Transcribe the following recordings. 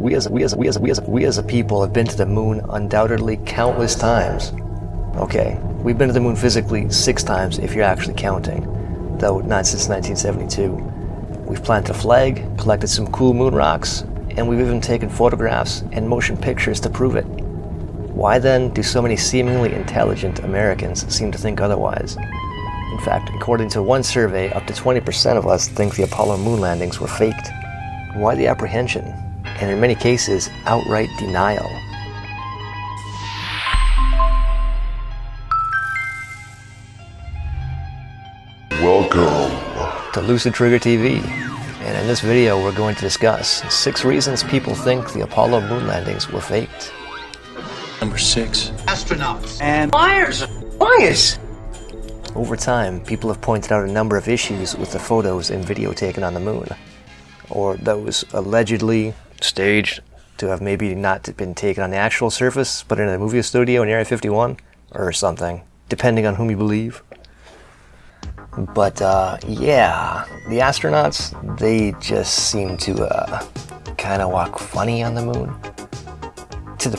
we as a people have been to the moon undoubtedly countless times. Okay, we've been to the moon physically 6 times if you're actually counting, though not since 1972. We've planted a flag, collected some cool moon rocks, and we've even taken photographs and motion pictures to prove it. Why then do so many seemingly intelligent Americans seem to think otherwise? In fact, according to one survey, up to 20% of us think the Apollo moon landings were faked. Why the apprehension? And in many cases, outright denial. Welcome to Lucid Trigger TV, and in this video we're going to discuss 6 reasons people think the Apollo moon landings were faked. Number 6. Astronauts And liars. Over time, people have pointed out a number of issues with the photos and video taken on the moon, or those allegedly staged to have maybe not been taken on the actual surface, but in a movie studio in Area 51, or something, depending on whom you believe. But yeah, the astronauts, they just seem to kind of walk funny on the moon, to the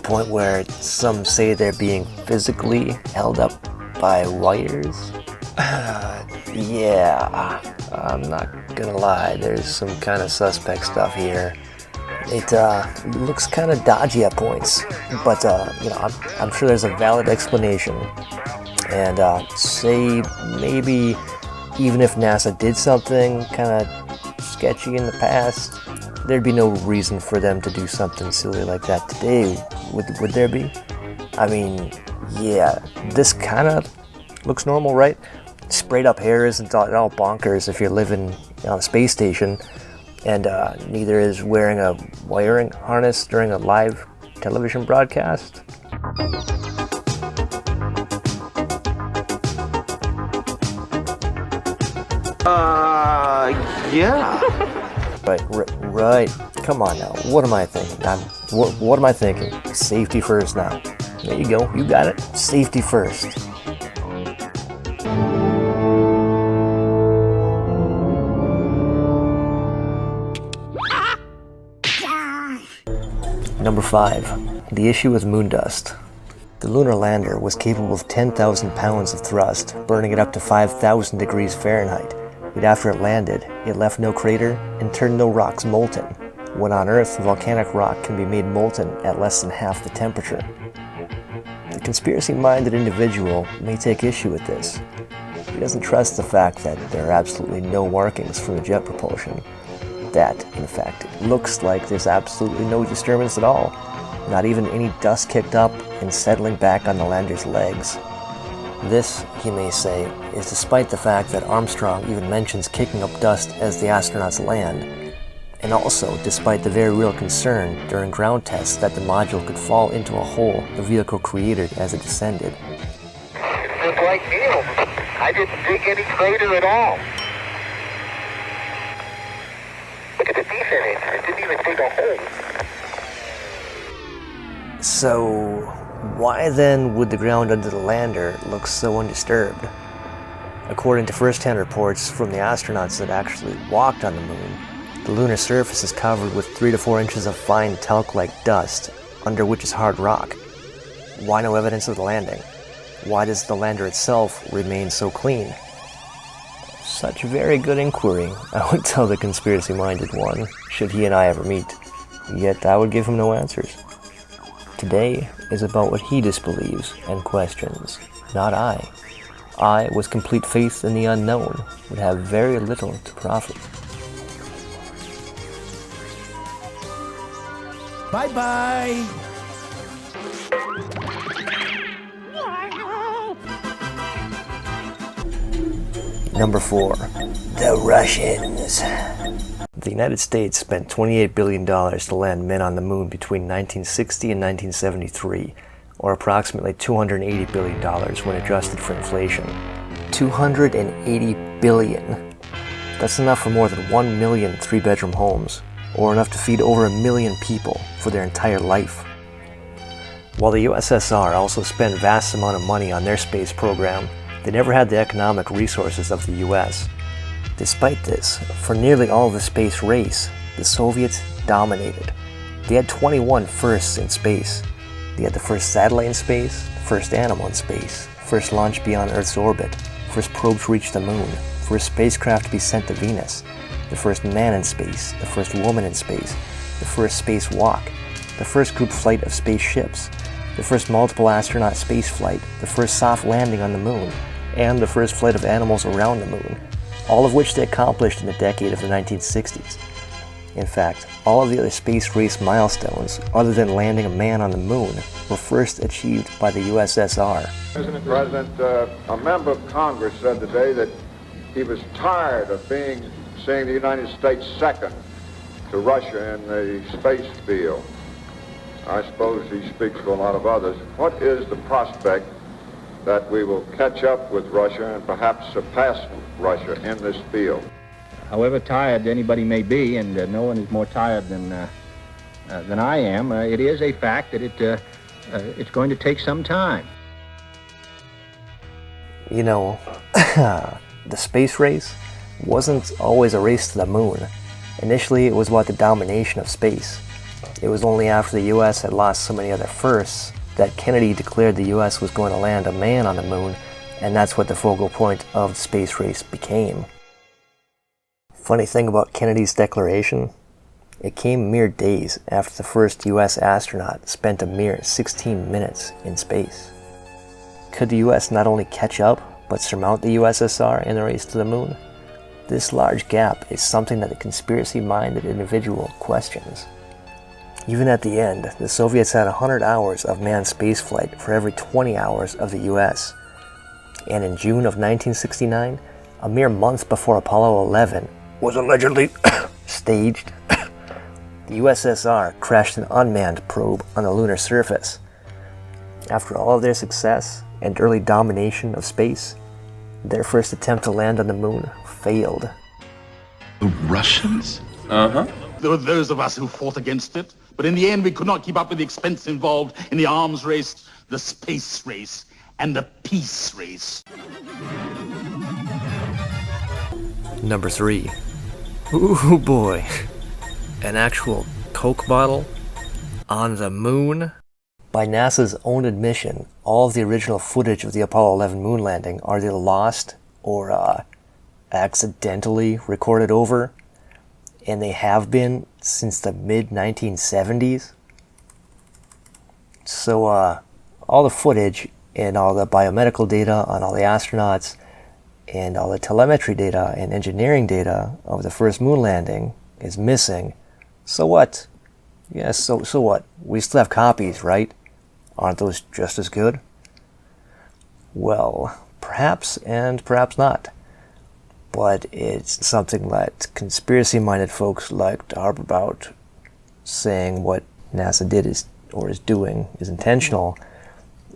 point where some say they're being physically held up by wires. Yeah, I'm not gonna lie, there's some kind of suspect stuff here. It looks kind of dodgy at points, but you know, I'm sure there's a valid explanation. And say maybe even if NASA did something kind of sketchy in the past, there'd be no reason for them to do something silly like that today, would there be? I mean, yeah, this kind of looks normal, right? Sprayed up hair isn't all bonkers if you're living on a space station, and neither is wearing a wiring harness during a live television broadcast. Yeah. Right. Come on now. What am I thinking? What am I thinking? Safety first now. There you go. You got it. Safety first. Number 5. The issue with moon dust. The lunar lander was capable of 10,000 pounds of thrust, burning it up to 5,000 degrees Fahrenheit. Yet after it landed, it left no crater and turned no rocks molten. When on Earth, volcanic rock can be made molten at less than half the temperature. The conspiracy-minded individual may take issue with this. He doesn't trust the fact that there are absolutely no markings from the jet propulsion. That, in fact, it looks like there's absolutely no disturbance at all. Not even any dust kicked up and settling back on the lander's legs. This, he may say, is despite the fact that Armstrong even mentions kicking up dust as the astronauts land, and also despite the very real concern during ground tests that the module could fall into a hole the vehicle created as it descended. It's just like Neil. I didn't dig any crater at all. Look at the descent engine. It didn't even dig a hole. So, why then would the ground under the lander look so undisturbed? According to first-hand reports from the astronauts that actually walked on the moon, the lunar surface is covered with 3 to 4 inches of fine talc-like dust, under which is hard rock. Why no evidence of the landing? Why does the lander itself remain so clean? Such very good inquiry, I would tell the conspiracy-minded one, should he and I ever meet. Yet I would give him no answers. Today is about what he disbelieves and questions, not I. I, with complete faith in the unknown, would have very little to profit. Bye-bye. Number 4. The Russians. The United States spent $28 billion to land men on the moon between 1960 and 1973, or approximately $280 billion when adjusted for inflation. $280 billion. That's enough for more than 1 million 3-bedroom homes, or enough to feed over 1 million people for their entire life. While the USSR also spent a vast amount of money on their space program, they never had the economic resources of the US. Despite this, for nearly all of the space race, the Soviets dominated. They had 21 firsts in space. They had the first satellite in space, the first animal in space, first launch beyond Earth's orbit, first probe to reach the moon, first spacecraft to be sent to Venus, the first man in space, the first woman in space, the first spacewalk, the first group flight of spaceships, the first multiple astronaut spaceflight, the first soft landing on the moon, and the first flight of animals around the moon, all of which they accomplished in the decade of the 1960s. In fact, all of the other space race milestones, other than landing a man on the moon, were first achieved by the USSR. Mr. President, a member of Congress said today that he was tired of seeing the United States second to Russia in the space field. I suppose he speaks for a lot of others. What is the prospect that we will catch up with Russia and perhaps surpass Russia in this field? However tired anybody may be, and no one is more tired than I am, it is a fact that it's going to take some time. You know, the space race wasn't always a race to the moon. Initially, it was about the domination of space. It was only after the US had lost so many other firsts that Kennedy declared the US was going to land a man on the moon, and that's what the focal point of the space race became. Funny thing about Kennedy's declaration, it came mere days after the first US astronaut spent a mere 16 minutes in space. Could the US not only catch up, but surmount the USSR in the race to the moon? This large gap is something that the conspiracy-minded individual questions. Even at the end, the Soviets had 100 hours of manned spaceflight for every 20 hours of the US. And in June of 1969, a mere month before Apollo 11 was allegedly staged, the USSR crashed an unmanned probe on the lunar surface. After all of their success and early domination of space, their first attempt to land on the moon failed. The Russians? There were those of us who fought against it, but in the end we could not keep up with the expense involved in the arms race, the space race, and the peace race. Number 3. Ooh boy. An actual Coke bottle on the moon? By NASA's own admission, all of the original footage of the Apollo 11 moon landing are either lost or accidentally recorded over, and they have been since the mid-1970s. So all the footage and all the biomedical data on all the astronauts and all the telemetry data and engineering data of the first moon landing is missing. So what? Yes, so what? We still have copies, right? Aren't those just as good? Well, perhaps and perhaps not. But it's something that conspiracy-minded folks like to harp about, saying what NASA did is doing is intentional,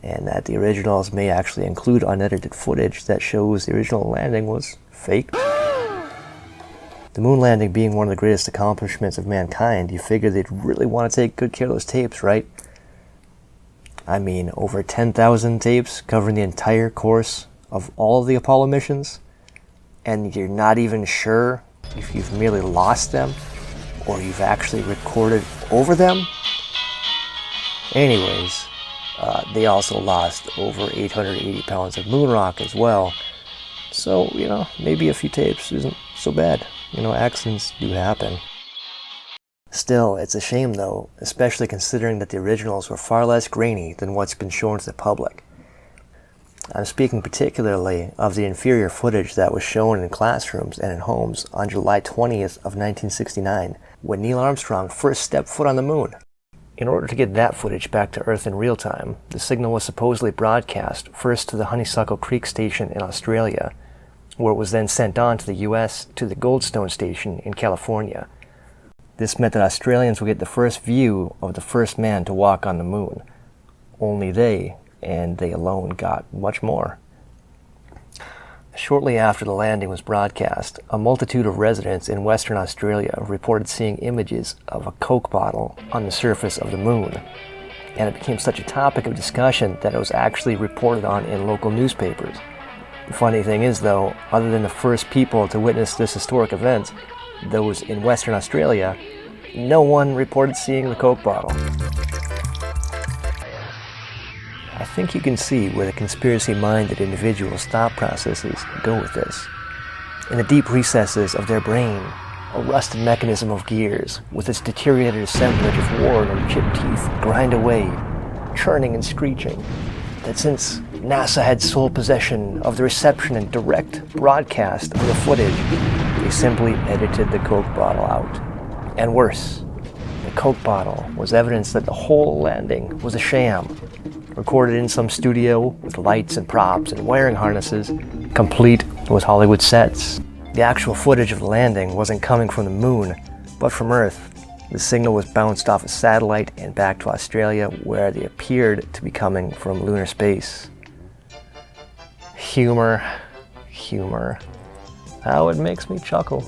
and that the originals may actually include unedited footage that shows the original landing was fake. The moon landing being one of the greatest accomplishments of mankind, you figure they'd really want to take good care of those tapes, right? I mean, over 10,000 tapes covering the entire course of all of the Apollo missions, and you're not even sure if you've merely lost them or you've actually recorded over them? Anyways, they also lost over 880 pounds of moon rock as well. So, maybe a few tapes isn't so bad. Accidents do happen. Still, it's a shame though, especially considering that the originals were far less grainy than what's been shown to the public. I'm speaking particularly of the inferior footage that was shown in classrooms and in homes on July 20th of 1969, when Neil Armstrong first stepped foot on the moon. In order to get that footage back to Earth in real time, the signal was supposedly broadcast first to the Honeysuckle Creek station in Australia, where it was then sent on to the US to the Goldstone station in California. This meant that Australians would get the first view of the first man to walk on the moon. Only they, and they alone, got much more. Shortly after the landing was broadcast, a multitude of residents in Western Australia reported seeing images of a Coke bottle on the surface of the moon, and it became such a topic of discussion that it was actually reported on in local newspapers. Funny thing is though, other than the first people to witness this historic event, those in Western Australia, no one reported seeing the Coke bottle. I think you can see where the conspiracy-minded individuals' thought processes go with this. In the deep recesses of their brain, a rusted mechanism of gears, with its deteriorated assemblage of worn and chipped teeth, grind away, churning and screeching, that since NASA had sole possession of the reception and direct broadcast of the footage, they simply edited the Coke bottle out. And worse, the Coke bottle was evidence that the whole landing was a sham, recorded in some studio with lights and props and wiring harnesses, complete with Hollywood sets. The actual footage of the landing wasn't coming from the moon, but from Earth. The signal was bounced off a satellite and back to Australia, where they appeared to be coming from lunar space. Humor. How it makes me chuckle.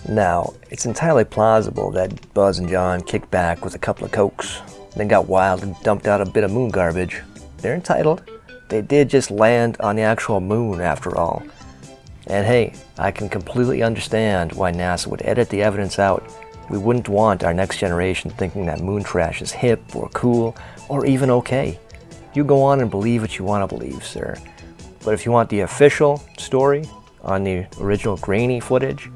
Now, it's entirely plausible that Buzz and John kicked back with a couple of Cokes, then got wild and dumped out a bit of moon garbage. They're entitled. They did just land on the actual moon after all. And hey, I can completely understand why NASA would edit the evidence out. We wouldn't want our next generation thinking that moon trash is hip or cool or even okay. You go on and believe what you want to believe, sir. But if you want the official story on the original grainy footage,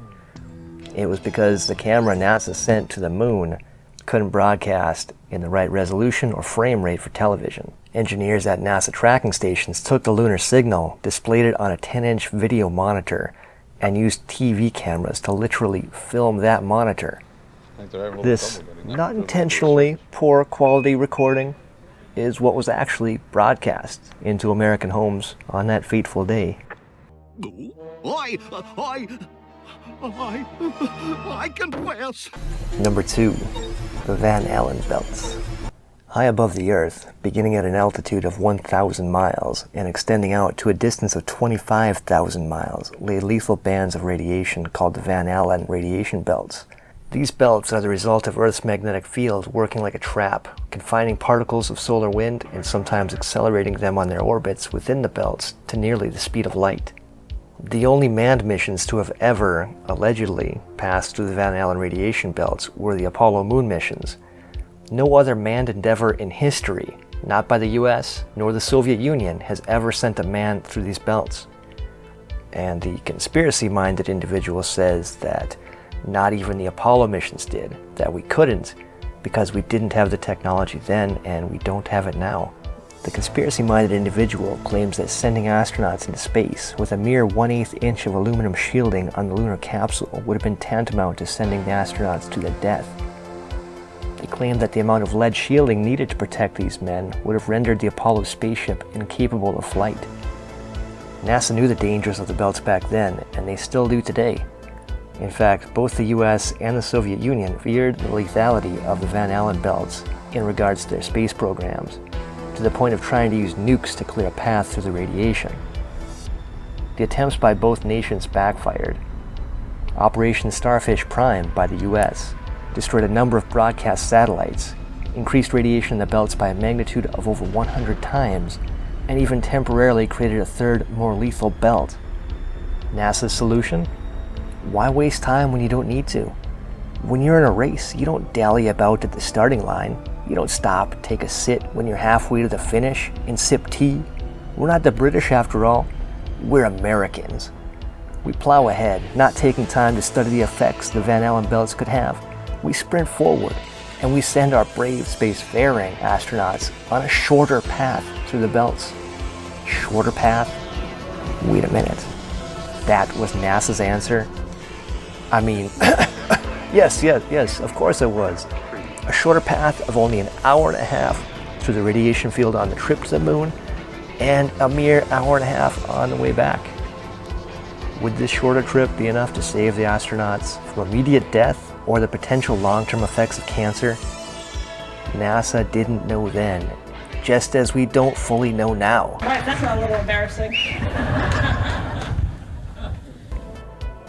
it was because the camera NASA sent to the moon couldn't broadcast in the right resolution or frame rate for television. Engineers at NASA tracking stations took the lunar signal, displayed it on a 10-inch video monitor, and used TV cameras to literally film that monitor. This not intentionally poor quality recording is what was actually broadcast into American homes on that fateful day. I confess. Number 2, the Van Allen belts. High above the Earth, beginning at an altitude of 1,000 miles and extending out to a distance of 25,000 miles, lay lethal bands of radiation called the Van Allen radiation belts. These belts are the result of Earth's magnetic field working like a trap, confining particles of solar wind and sometimes accelerating them on their orbits within the belts to nearly the speed of light. The only manned missions to have ever, allegedly, passed through the Van Allen radiation belts were the Apollo moon missions. No other manned endeavor in history, not by the US nor the Soviet Union, has ever sent a man through these belts. And the conspiracy-minded individual says that not even the Apollo missions did, that we couldn't because we didn't have the technology then and we don't have it now. The conspiracy-minded individual claims that sending astronauts into space with a mere 1/8 inch of aluminum shielding on the lunar capsule would have been tantamount to sending the astronauts to their death. They claim that the amount of lead shielding needed to protect these men would have rendered the Apollo spaceship incapable of flight. NASA knew the dangers of the belts back then, and they still do today. In fact, both the US and the Soviet Union feared the lethality of the Van Allen belts in regards to their space programs, to the point of trying to use nukes to clear a path through the radiation. The attempts by both nations backfired. Operation Starfish Prime by the US destroyed a number of broadcast satellites, increased radiation in the belts by a magnitude of over 100 times, and even temporarily created a third, more lethal belt. NASA's solution? Why waste time when you don't need to? When you're in a race, you don't dally about at the starting line. You don't stop, take a sit when you're halfway to the finish, and sip tea. We're not the British after all. We're Americans. We plow ahead, not taking time to study the effects the Van Allen belts could have. We sprint forward, and we send our brave spacefaring astronauts on a shorter path through the belts. Shorter path? Wait a minute. That was NASA's answer? I mean, yes, of course it was. A shorter path of only an hour and a half through the radiation field on the trip to the moon, and a mere hour and a half on the way back. Would this shorter trip be enough to save the astronauts from immediate death or the potential long-term effects of cancer? NASA didn't know then, just as we don't fully know now. Right, that's a little embarrassing.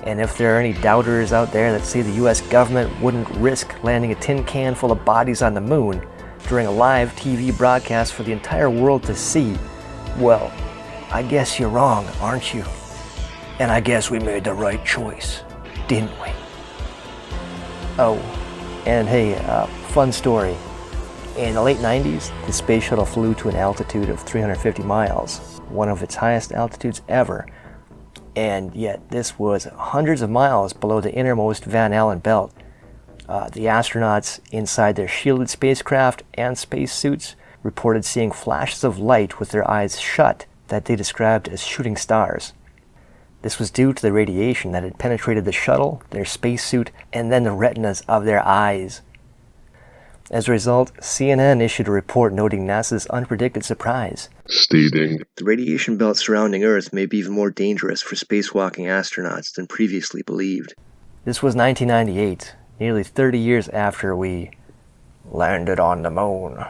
And if there are any doubters out there that say the US government wouldn't risk landing a tin can full of bodies on the moon during a live TV broadcast for the entire world to see, well, I guess you're wrong, aren't you? And I guess we made the right choice, didn't we? Oh, and hey, fun story. In the late 90s, the space shuttle flew to an altitude of 350 miles, one of its highest altitudes ever. And yet this was hundreds of miles below the innermost Van Allen belt. The astronauts inside their shielded spacecraft and spacesuits reported seeing flashes of light with their eyes shut that they described as shooting stars. This was due to the radiation that had penetrated the shuttle, their spacesuit, and then the retinas of their eyes. As a result, CNN issued a report noting NASA's unpredicted surprise, stating, "The radiation belt surrounding Earth may be even more dangerous for spacewalking astronauts than previously believed." This was 1998, nearly 30 years after we landed on the moon,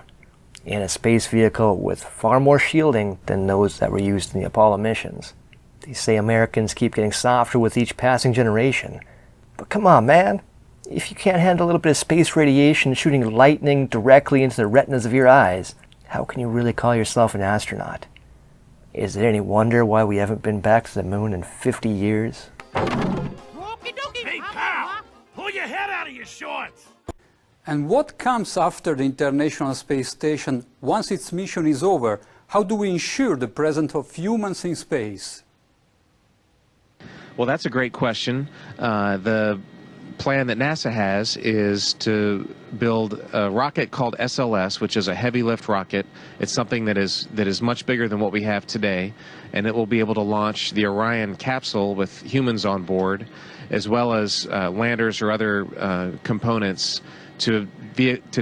in a space vehicle with far more shielding than those that were used in the Apollo missions. They say Americans keep getting softer with each passing generation. But come on, man. If you can't handle a little bit of space radiation shooting lightning directly into the retinas of your eyes, how can you really call yourself an astronaut? Is it any wonder why we haven't been back to the moon in 50 years? Hey, pal! Pull your head out of your shorts! And what comes after the International Space Station once its mission is over? How do we ensure the presence of humans in space? Well, that's a great question. The plan that NASA has is to build a rocket called SLS, which is a heavy lift rocket. It's something that is much bigger than what we have today, and it will be able to launch the Orion capsule with humans on board, as well as landers or other components to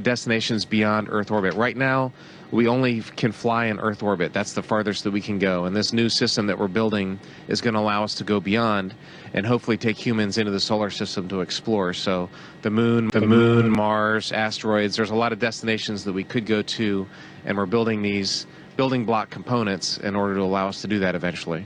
destinations beyond Earth orbit. Right now, we only can fly in Earth orbit. That's the farthest that we can go. And this new system that we're building is going to allow us to go beyond and hopefully take humans into the solar system to explore. So the moon, Mars, asteroids, there's a lot of destinations that we could go to, and we're building these building block components in order to allow us to do that eventually.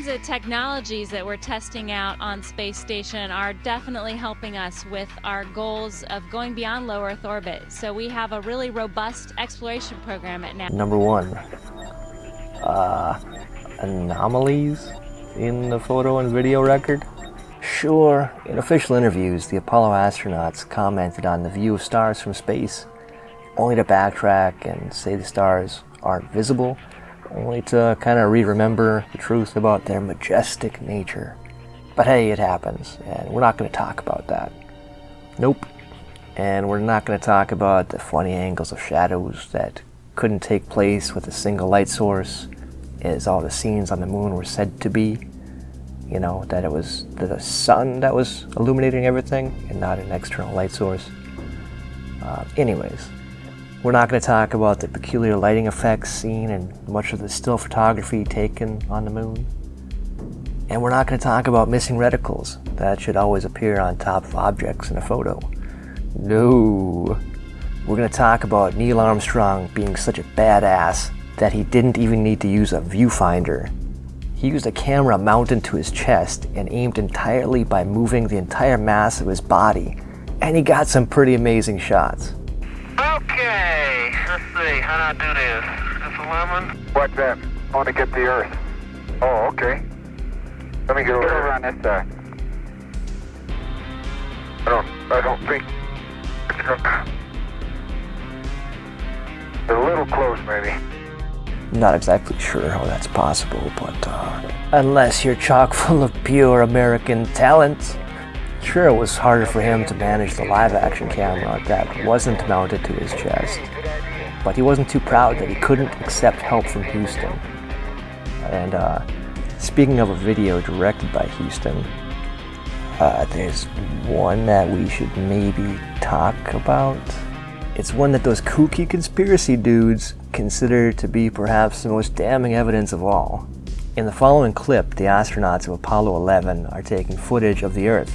The technologies that we're testing out on Space Station are definitely helping us with our goals of going beyond low Earth orbit. So we have a really robust exploration program at NASA. Number one, anomalies in the photo and video record? Sure, in official interviews, the Apollo astronauts commented on the view of stars from space, only to backtrack and say the stars aren't visible, only to kind of remember the truth about their majestic nature. But hey, it happens, and we're not going to talk about that. Nope. And we're not going to talk about the funny angles of shadows that couldn't take place with a single light source, as all the scenes on the moon were said to be. You know, that it was the sun that was illuminating everything and not an external light source. Anyways, we're not going to talk about the peculiar lighting effects seen in much of the still photography taken on the moon. And we're not going to talk about missing reticles that should always appear on top of objects in a photo. No. We're going to talk about Neil Armstrong being such a badass that he didn't even need to use a viewfinder. He used a camera mounted to his chest and aimed entirely by moving the entire mass of his body. And he got some pretty amazing shots. Okay, let's see, how do I do this? This a lemon? What's that? I want to get the Earth. Oh, okay. Let me get over on this side. I don't think. They're a little close, maybe. Not exactly sure how that's possible, but unless you're chock full of pure American talent. Sure, it was harder for him to manage the live-action camera that wasn't mounted to his chest, but he wasn't too proud that he couldn't accept help from Houston. And speaking of a video directed by Houston, there's one that we should maybe talk about. It's one that those kooky conspiracy dudes consider to be perhaps the most damning evidence of all. In the following clip, the astronauts of Apollo 11 are taking footage of the Earth.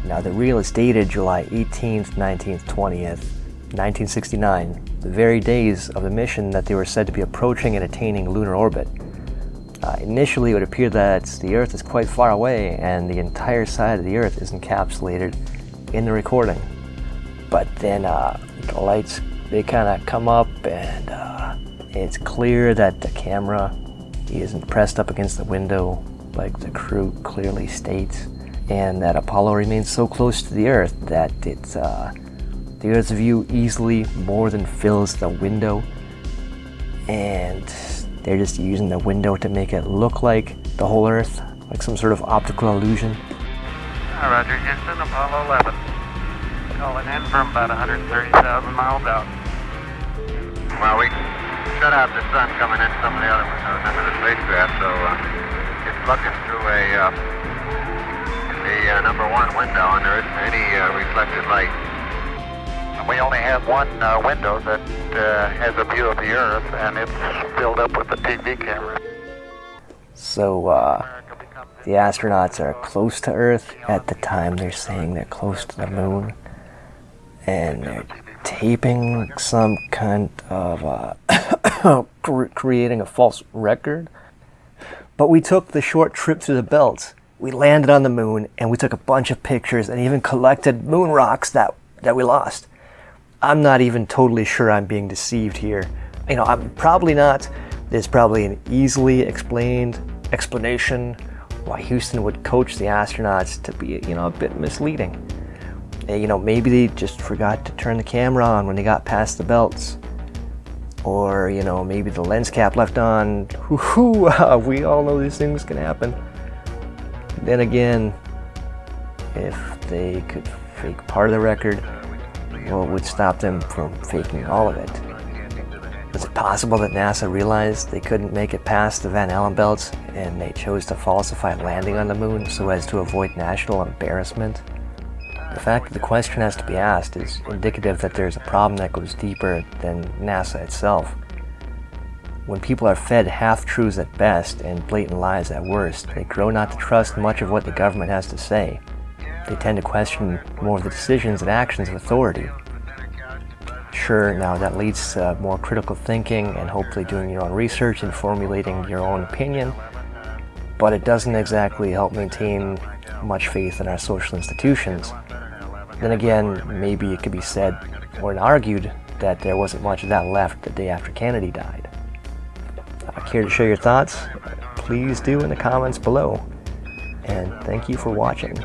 Now, the reel is dated July 18th, 19th, 20th, 1969, the very days of the mission that they were said to be approaching and attaining lunar orbit. Initially, it would appear that the Earth is quite far away and the entire side of the Earth is encapsulated in the recording. But then the lights, they kind of come up and it's clear that the camera He isn't pressed up against the window like the crew clearly states, and that Apollo remains so close to the Earth that the Earth's view easily more than fills the window, and they're just using the window to make it look like the whole Earth, like some sort of optical illusion. Roger, Houston, Apollo 11. Calling in from about 130,000 miles out. Well, we shut out the sun coming in some of the other windows into the spacecraft, so it's looking through the number one window, and there isn't any reflected light. We only have one window that has a view of the Earth, and it's filled up with the TV camera. So, the astronauts are close to Earth. At the time, they're saying they're close to the moon. And they're taping some kind of creating a false record. But we took the short trip through the belt. We landed on the moon, and we took a bunch of pictures and even collected moon rocks that we lost. I'm not even totally sure I'm being deceived here. You know, I'm probably not. There's probably an easily explained explanation why Houston would coach the astronauts to be, you know, a bit misleading. You know, maybe they just forgot to turn the camera on when they got past the belts. Or, you know, maybe the lens cap left on. We all know these things can happen. Then again, if they could fake part of the record, what would stop them from faking all of it? Was it possible that NASA realized they couldn't make it past the Van Allen belts and they chose to falsify landing on the moon so as to avoid national embarrassment? The fact that the question has to be asked is indicative that there's a problem that goes deeper than NASA itself. When people are fed half-truths at best and blatant lies at worst, they grow not to trust much of what the government has to say. They tend to question more of the decisions and actions of authority. Sure, now that leads to more critical thinking and hopefully doing your own research and formulating your own opinion, but it doesn't exactly help maintain much faith in our social institutions. Then again, maybe it could be said or argued that there wasn't much of that left the day after Kennedy died. Care to share your thoughts? Please do in the comments below. And thank you for watching.